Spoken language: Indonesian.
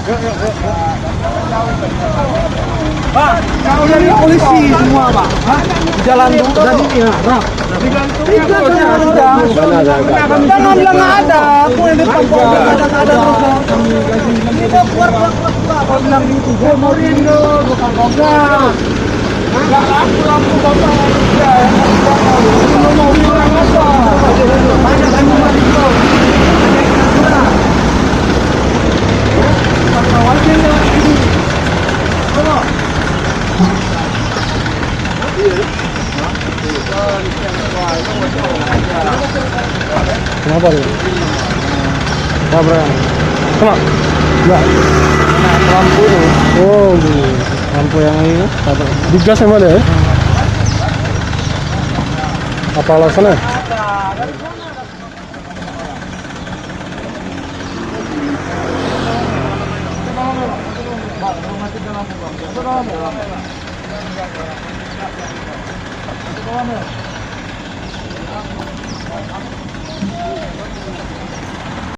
Pak, kau dari polisi semua, Pak. Hah? Di jalan dari Arab. Jangan bilang ada. Aku yang depan ada kita keluar. Kau bilang itu, gue mau Indo, bukan program. Enggak lampu bapak. Ya, lu mau bilang apa? Banyak kan rumah itu. Kenapa nih? Tabrak. Kena? Enggak. Lampu ini. Oh, lampu yang ini. Digas yang mana ya? Apa alasannya? Bang,